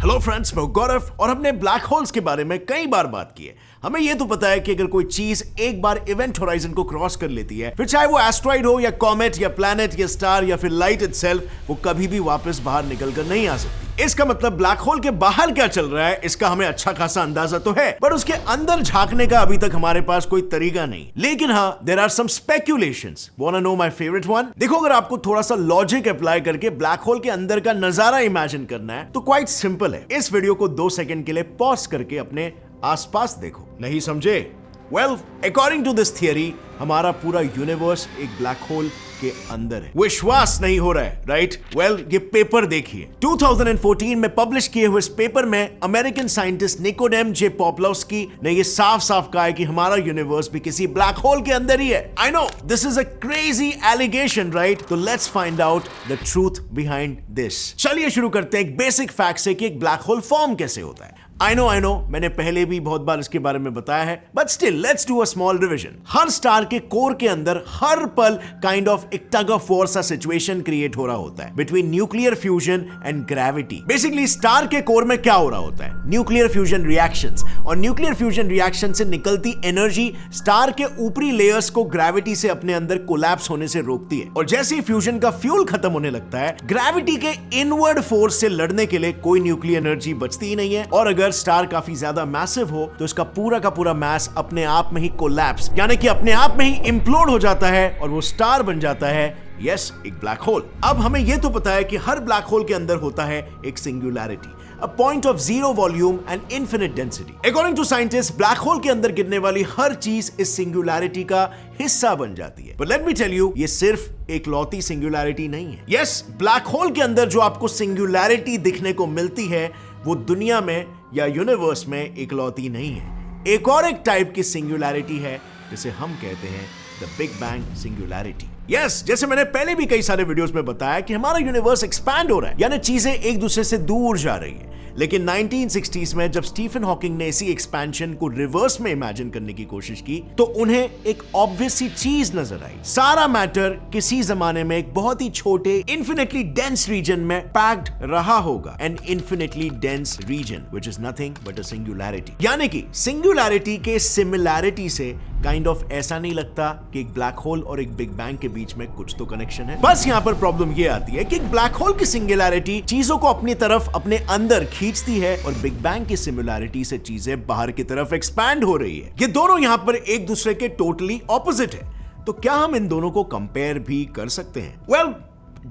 Hello friends, मैं गौरव और हमने ब्लैक होल्स के बारे में कई बार बात की है। हमें यह तो पता है कि अगर कोई चीज एक बार इवेंट होराइजन को क्रॉस कर लेती है, फिर चाहे वो एस्ट्रॉइड हो या कॉमेट या प्लैनेट या स्टार या फिर लाइट इटसेल्फ, वो कभी भी वापस बाहर निकल कर नहीं आ सकती। इसका मतलब ब्लैक होल के बाहर क्या चल रहा है इसका हमें अच्छा खासा अंदाजा तो है, पर उसके अंदर झांकने का अभी तक हमारे पास कोई तरीका नहीं। लेकिन हाँ, there are some speculations. Wanna know my favourite one? देखो, अगर आपको थोड़ा सा लॉजिक अप्लाई करके ब्लैक होल के अंदर का नजारा इमेजिन करना है तो क्वाइट सिंपल है। इस वीडियो को 2 सेकंड के लिए पॉज करके अपने आसपास देखो। नहीं समझे? Well, according to this theory, हमारा पूरा यूनिवर्स एक ब्लैक होल के अंदर है। विश्वास नहीं हो रहा है, राइट? वेल, ये पेपर देखिए। 2014 में पब्लिश किए हुए इस पेपर में अमेरिकन साइंटिस्ट निकोडेम जे पोप्लोव्स्की ने ये साफ साफ कहा है कि हमारा यूनिवर्स भी किसी ब्लैक होल के अंदर ही है। I know this is a crazy allegation, right? तो let's find out the truth behind this. चलिए शुरू करते हैं एक बेसिक फैक्ट से कि एक ब्लैक होल फॉर्म कैसे होता है। आई नो मैंने पहले भी बहुत बार इसके बारे में बताया है, but still let's do a small revision. Her star के कोर के अंदर हर पल काइंड ऑफ एक टग ऑफ वॉर सा सिचुएशन क्रिएट हो रहा होता है between nuclear fusion and gravity. Basically star के कोर में क्या हो रहा होता है? न्यूक्लियर फ्यूजन रिएक्शंस, और न्यूक्लियर फ्यूजन रिएक्शन से निकलती एनर्जी स्टार के ऊपरी लेयर्स को ग्रेविटी से अपने अंदर कोलैप्स होने से रोकती है। और जैसे ही फ्यूजन का फ्यूल खत्म होने लगता है, ग्रेविटी के इनवर्ड फोर्स से लड़ने के लिए कोई न्यूक्लियर एनर्जी बचती ही नहीं है। और अगर स्टार काफी ज्यादा मैसिव हो तो इसका पूरा का पूरा मास अपने आप में ही कोलैप्स, यानी कि अपने आप में ही इम्प्लोड हो जाता है और वो स्टार बन जाता है, यस, एक ब्लैक होल। अब हमें यह तो पता है कि हर ब्लैक होल के अंदर होता है एक singularity, a point of zero volume and infinite density. According to scientists, black hole के अंदर गिरने वाली हर चीज इस सिंगुलैरिटी का हिस्सा बन जाती है। But let me tell you, ये सिर्फ एक लौती सिंगुलैरिटी नहीं है। Yes, ब्लैक होल के अंदर जो आपको सिंगुलैरिटी दिखने को मिलती है वो दुनिया में या यूनिवर्स में इकलौती नहीं है। एक और एक टाइप की सिंगुलैरिटी है जिसे हम कहते हैं the big bang singularity. Yes, जैसे मैंने पहले भी कई सारे वीडियोस में बताया कि हमारा यूनिवर्स एक्सपैंड हो रहा है, यानी चीजें एक दूसरे से दूर जा रही हैं। लेकिन 1960s में जब स्टीफन हॉकिंग ने इसी एक्सपेंशन को रिवर्स में इमेजिन करने की कोशिश की तो उन्हें एक ऑब्वियस सी चीज नजर आई। सारा मैटर किसी जमाने में एक बहुत ही छोटे इन्फिनिटली डेंस रीजन में पैक्ड रहा होगा। An infinitely dense region which is nothing but a singularity. यानी कि सिंगुलैरिटी के सिमिलैरिटी से काइंड ऑफ ऐसा नहीं लगता कि एक ब्लैक होल और एक बिग बैंग के बीच में कुछ तो कनेक्शन है। बस यहाँ पर प्रॉब्लम ये आती है कि एक ब्लैक होल की सिंगुलैरिटी चीजों को अपनी तरफ अपने अंदर खींचती है और बिग बैंग की सिमिलैरिटी से चीजें बाहर की तरफ एक्सपैंड हो रही है। ये दोनों यहाँ पर एक दूसरे के टोटली ऑपोजिट है। तो क्या हम इन दोनों को कंपेयर भी कर सकते हैं? वेल,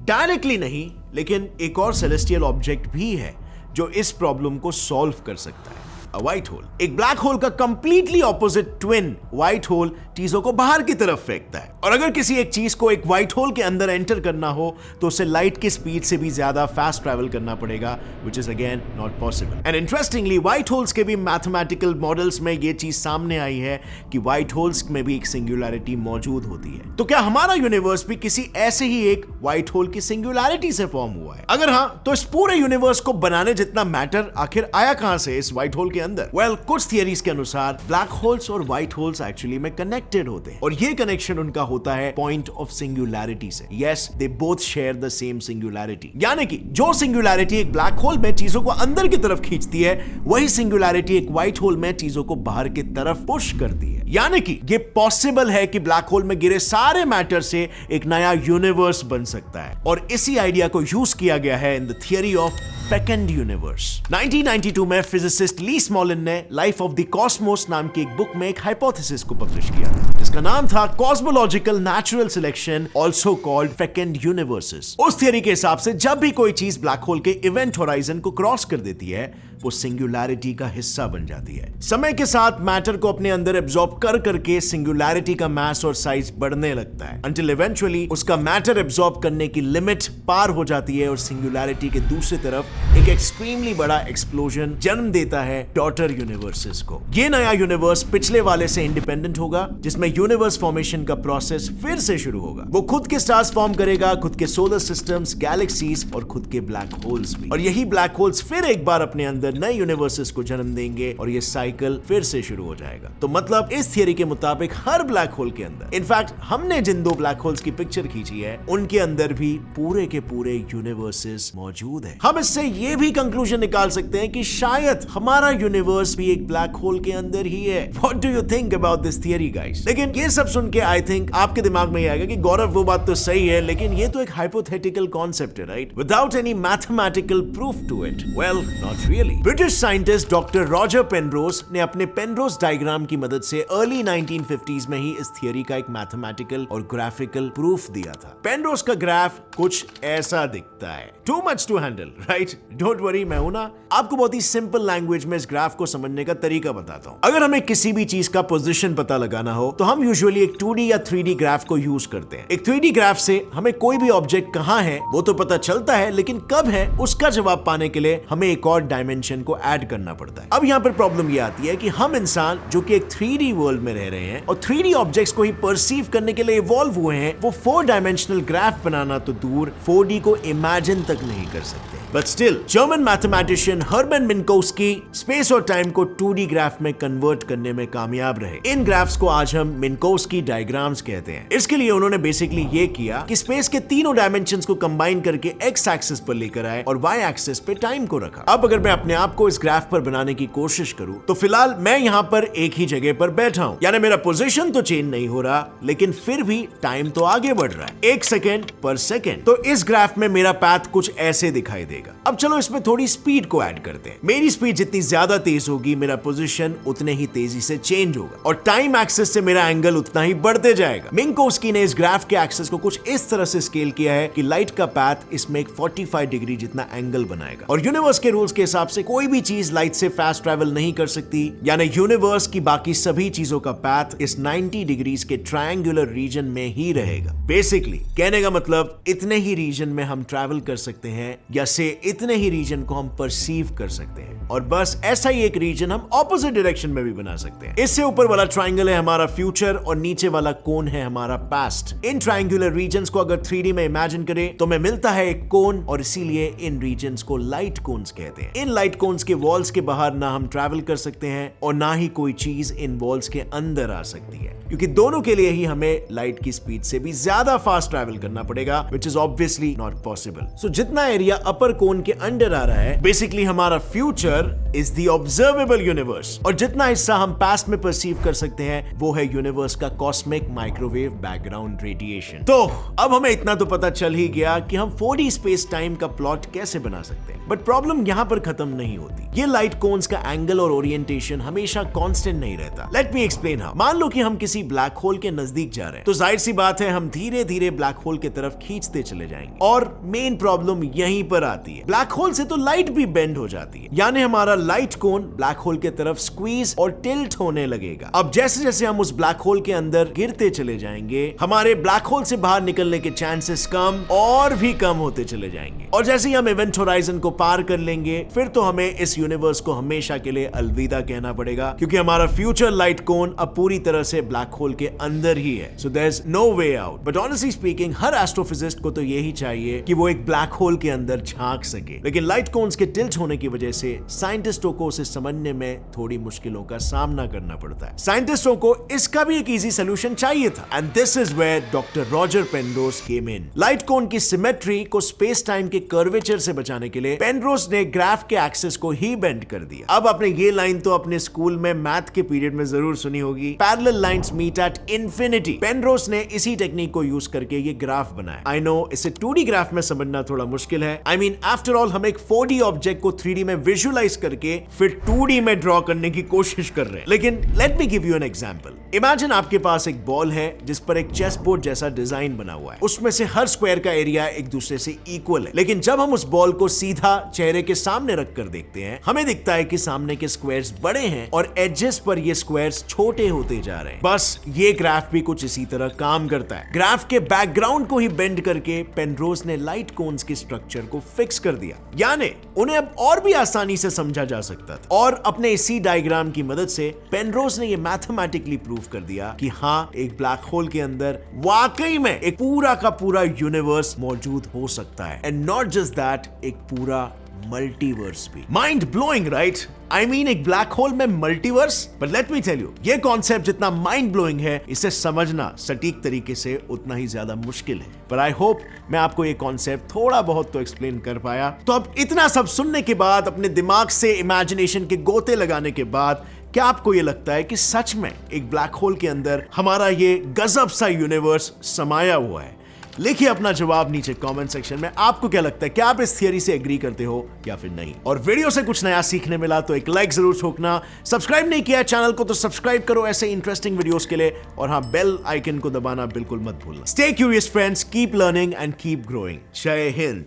डायरेक्टली नहीं, लेकिन एक और सेलेस्टियल ऑब्जेक्ट भी है जो इस प्रॉब्लम को सॉल्व कर सकता है, अ व्हाइट होल। एक ब्लैक होल का completely opposite twin white hole चीजों को बाहर की तरफ फेंकता है। और अगर किसी एक चीज को एक व्हाइट होल के अंदर एंटर करना हो तो उसे लाइट की स्पीड से भी ज्यादा फास्ट ट्रैवल करना पड़ेगा, which is again not possible. And interestingly, white holes के भी मैथमेटिकल मॉडल्स में ये चीज सामने आई है कि व्हाइट होल्स में भी एक सिंगुलैरिटी मौजूद होती है। तो क्या हमारा यूनिवर्स भी किसी ऐसे ही एक व्हाइट होल की सिंगुलैरिटी से फॉर्म हुआ है? अगर हाँ, तो इस पूरे यूनिवर्स को बनाने जितना मैटर आखिर आया कहां से इस व्हाइट होल के अंदर? वेल, कुछ थियरीज के अनुसार ब्लैक होल्स और व्हाइट होल्स एक्चुअली में कनेक्टेड होते हैं, और ये कनेक्शन उनका होता है पॉइंट ऑफ सिंगुलैरिटी से। Yes, they both share the same singularity. यानी कि जो सिंगुलैरिटी एक ब्लैक होल में चीजों को अंदर की तरफ खींचती है, वही सिंगुलैरिटी एक व्हाइट होल में चीजों को बाहर की तरफ पुश करती है। यानी कि ये पॉसिबल है कि ब्लैक होल में गिरे सारे मैटर से एक नया यूनिवर्स बन सकता है, और इसी आइडिया को यूज किया गया है in the theory of fecund universe. 1992 में फिजिसिस्ट ली स्मॉलिन ने लाइफ ऑफ द कॉस्मोस नाम की एक बुक में एक हाइपोथेसिस को पब्लिश किया था जिसका नाम था cosmological natural selection, also called fecund universes. उस थियरी के हिसाब से जब भी कोई चीज ब्लैक होल के इवेंट होराइजन को क्रॉस कर देती है, वो सिंगुलैरिटी का हिस्सा बन जाती है। समय के साथ मैटर को अपने अंदर एब्जॉर्ब कर करके सिंगुलैरिटी का मास और साइज बढ़ने लगता है, until eventually उसका मैटर एब्जॉर्ब करने की लिमिट पार हो जाती है और सिंगुलैरिटी के दूसरी तरफ एक एक्सट्रीमली बड़ा एक्सप्लोजन जन्म देता है डॉटर यूनिवर्सेस को। ये नया यूनिवर्स पिछले वाले से इंडिपेंडेंट होगा, जिसमें यूनिवर्स फॉर्मेशन का प्रोसेस फिर से शुरू होगा। वो खुद के स्टार्स फॉर्म करेगा, खुद के सोलर सिस्टम्स, गैलेक्सीज और खुद के ब्लैक होल्स भी। और यही ब्लैक होल्स फिर एक बार अपने अंदर अलग नए यूनिवर्सेस को जन्म देंगे और ये साइकिल फिर से शुरू हो जाएगा। तो मतलब इस थियरी के मुताबिक हर ब्लैक होल के अंदर, इनफैक्ट हमने जिन 2 ब्लैक होल्स की पिक्चर खींची है उनके अंदर भी पूरे के पूरे यूनिवर्सेस मौजूद है। हम इससे ये भी कंक्लूजन निकाल सकते हैं कि शायद हमारा यूनिवर्स भी एक ब्लैक होल के अंदर ही है। What do you think about this theory guys? लेकिन ये सब सुन के आई थिंक आपके दिमाग में ये आएगा कि गौरव वो बात तो सही है, लेकिन ये तो एक हाइपोथेटिकल कॉन्सेप्ट है, right? Without any mathematical proof to it. Well, not really. British scientist doctor Roger Penrose ने अपने पेनरोज डायग्राम की मदद से अर्ली 1950s में ही इस थियरी का एक मैथमेटिकल और ग्राफिकल प्रूफ दिया था। पेनरोज का ग्राफ कुछ ऐसा दिखता है। Too much to handle, right? Don't worry, मैं हूं ना। आपको बहुत ही सिंपल लैंग्वेज में इस ग्राफ को समझने का तरीका बताता हूं। अगर हमें किसी भी चीज का पोजीशन पता लगाना हो तो हम यूजुअली एक 2D या 3D ग्राफ को यूज करते हैं। एक 3D ग्राफ से हमें कोई भी ऑब्जेक्ट कहां है वो तो पता चलता है, लेकिन कब है उसका जवाब पाने के लिए हमें एक और डायमेंशन को ऐड करना पड़ता है। अब यहाँ पर प्रॉब्लम ये आती है कि हम इंसान जो कि एक 3D वर्ल्ड में रह रहे हैं और 3D ऑब्जेक्ट्स को ही परसीव करने के लिए इवॉल्व हुए हैं, वो 4 डायमेंशनल ग्राफ बनाना तो दूर 4D को इमेजिन तक नहीं कर सकते। But still German mathematician Hermann Minkowski space और टाइम को 2D ग्राफ में कन्वर्ट करने में कामयाब रहे। इन ग्राफ्स को आज हम मिन्कोव्स्की डायग्राम्स कहते हैं। इसके लिए उन्होंने बेसिकली ये किया कि स्पेस के तीनों डायमेंशंस को कंबाइन करके एक्स एक्सिस पर लेकर आए और वाई एक्सिस पे टाइम को रखा। अब अगर मैं अपने आप को इस ग्राफ पर बनाने की कोशिश करूं तो फिलहाल मैं यहाँ पर एक ही जगह पर बैठा हूँ, यानी मेरा पोजीशन तो चेंज नहीं हो रहा, लेकिन फिर भी टाइम तो आगे बढ़ रहा है 1 सेकेंड पर सेकेंड। तो इस ग्राफ में मेरा पाथ कुछ ऐसे दिखाई देगा। अब चलो इसमें थोड़ी स्पीड को ऐड करते हैं। मेरी स्पीड जितनी ज्यादा तेज होगी, मेरा पोजीशन उतने ही तेजी से चेंज होगा और टाइम एक्सिस से मेरा एंगल उतना ही बढ़ते जाएगा। मिन्कोव्स्की ने इस ग्राफ के एक्सिस को कुछ इस तरह से स्केल किया है कि लाइट का पाथ इसमें एक 45 डिग्री जितना एंगल बनाएगा। और यूनिवर्स के रूल्स के हिसाब से कोई भी चीज लाइट से फास्ट ट्रैवल नहीं कर सकती, यानी यूनिवर्स की बाकी सभी चीजों का पाथ इस 90 डिग्रीज के ट्रायंगुलर रीजन में ही रहेगा। बेसिकली कहने का मतलब इतने ही रीजन में हम ट्रैवल कर सकते हैं या से इतने ही रीजन को हम परसीव कर सकते हैं, और बस ऐसा ही एक रीजन हम ऑपोजिट डायरेक्शन में भी बना सकते हैं। इससे ऊपर वाला ट्रायंगल है हमारा फ्यूचर और नीचे वाला कोन है हमारा पास्ट। इन ट्रायंगुलर रीजन्स को अगर 3D में इमेजिन करें तो हमें मिलता है एक कोन, और इसीलिए इन रीजन्स को लाइट कोन्स कहते हैं। इन लाइट कोन्स के वॉल्स के बाहर ना हम ट्रैवल कर सकते हैं और ना ही कोई चीज इन वॉल्स के अंदर आ सकती है, क्योंकि दोनों के लिए ही हमें लाइट की स्पीड से भी ज्यादा फास्ट ट्रैवल करना पड़ेगा, which is obviously not possible. So जितना एरिया अपर कोन के अंडर आ रहा है, बेसिकली हमारा future is the observable universe, और जितना हिस्सा हम पास्ट में परसीव कर सकते हैं वो है यूनिवर्स का कॉस्मिक माइक्रोवेव बैकग्राउंड रेडिएशन। तो अब हमें इतना तो पता चल ही गया कि हम 4D स्पेस टाइम का प्लॉट कैसे बना सकते हैं, बट प्रॉब्लम यहां पर खत्म नहीं होती। ये लाइट कोन्स का एंगल और ओरिएंटेशन हमेशा कांस्टेंट नहीं रहता। Let me explain how. मान लो कि हम किसी ब्लैक होल के नजदीक जा रहे हैं, तो जाहिर सी बात है हम धीरे धीरे ब्लैक होल की तरफ खींचते चले जाएंगे, और मेन प्रॉब्लम यहीं पर आती है। ब्लैक होल से तो लाइट भी बेंड हो जाती है, यानी हमारा लाइट कोन ब्लैक होल की तरफ स्क्वीज और टिल्ट होने लगेगा। अब जैसे जैसे हम उस ब्लैक होल के अंदर गिरते चले जाएंगे, हमारे ब्लैक होल से बाहर निकलने के चांसेस कम और भी कम होते चले जाएंगे, और जैसे ही हम इवेंट होराइजन को पार कर लेंगे, फिर तो हमें इस यूनिवर्स को हमेशा के लिए अलविदा कहना पड़ेगा, क्योंकि हमारा फ्यूचर लाइट कोन अब पूरी तरह से ब्लैक होल के अंदर ही है। So there is no way out. But honestly speaking, हर एस्ट्रोफिजिस्ट को तो यही चाहिए कि वो एक ब्लैक होल के अंदर झांक सके, लेकिन लाइट कोन्स के टिल्ट होने की वजह से साइंटिस्टों को उसे समझने में थोड़ी मुश्किलों का सामना करना पड़ता है। साइंटिस्टों को इसका भी एक इजी सोल्यूशन चाहिए था, and this is where doctor Roger Penrose came in. Light cone की सिमेट्री को स्पेस टाइम के कर्वेचर से बचाने के लिए पेनरोज ने ग्राफ के एक्सिस को ही बेंड कर दिया। अब आपने ये लाइन तो अपने स्कूल में मैथ के पीरियड में जरूर सुनी होगी, parallel lines meet at infinity. Penrose ने इसी टेक्निक को यूज करके ये ग्राफ बनाया। आई नो इसे 2D ग्राफ में समझना थोड़ा मुश्किल है। आई मीन आफ्टर ऑल हम एक 4D ऑब्जेक्ट को 3D में विजुअलाइज करके फिर 2D में ड्रॉ करने की कोशिश कर रहे हैं, लेकिन let me give you an example. Imagine आपके पास एक बॉल है जिस पर एक चेस बोर्ड जैसा डिजाइन बना हुआ है, उसमें से हर स्क्वायर का एरिया एक दूसरे से इक्वल है, लेकिन जब हम उस बॉल को सीधा चेहरे के सामने रखकर देखते हैं, हमें दिखता है कि सामने के स्क्वायर्स बड़े हैं और एजेस पर ये स्क्वायर्स छोटे होते जा रहे हैं। बस ये ग्राफ भी कुछ इसी तरह काम करता है। ग्राफ के बैकग्राउंड को ही बेंड करके पेनरोज ने लाइट कोन्स के स्ट्रक्चर को फिक्स कर दिया, यानी उन्हें अब और भी आसानी से समझा जा सकता था। और अपने इसी डायग्राम की मदद से पेनरोज ने यह मैथमेटिकली प्रूव कर दिया कि हाँ, एक ब्लैक होल के अंदर वाकई में एक पूरा का पूरा यूनिवर्स मौजूद हो सकता है, एंड नॉट जस्ट दैट, एक पूरा मल्टीवर्स भी। Mind blowing right? I mean एक ब्लैक होल में multiverse. But let me tell you, ये कॉन्सेप्ट जितना माइंड ब्लोइंग है, इसे समझना सटीक तरीके से उतना ही ज्यादा मुश्किल है। पर आई होप मैं आपको ये कॉन्सेप्ट थोड़ा बहुत तो एक्सप्लेन कर पाया। तो अब इतना सब सुनने के बाद, अपने दिमाग से इमेजिनेशन के गोते लगाने के बाद, क्या आपको ये लगता है कि सच में एक ब्लैक होल के अंदर हमारा ये गजब सा यूनिवर्स समाया हुआ है? लिखिए अपना जवाब नीचे कमेंट सेक्शन में। आपको क्या लगता है, क्या आप इस थियरी से एग्री करते हो या फिर नहीं? और वीडियो से कुछ नया सीखने मिला तो एक लाइक जरूर ठोकना। सब्सक्राइब नहीं किया चैनल को तो सब्सक्राइब करो ऐसे इंटरेस्टिंग वीडियोस के लिए, और हाँ, बेल आइकन को दबाना बिल्कुल मत भूलना। Stay curious friends, keep learning and keep growing. जय हिंद।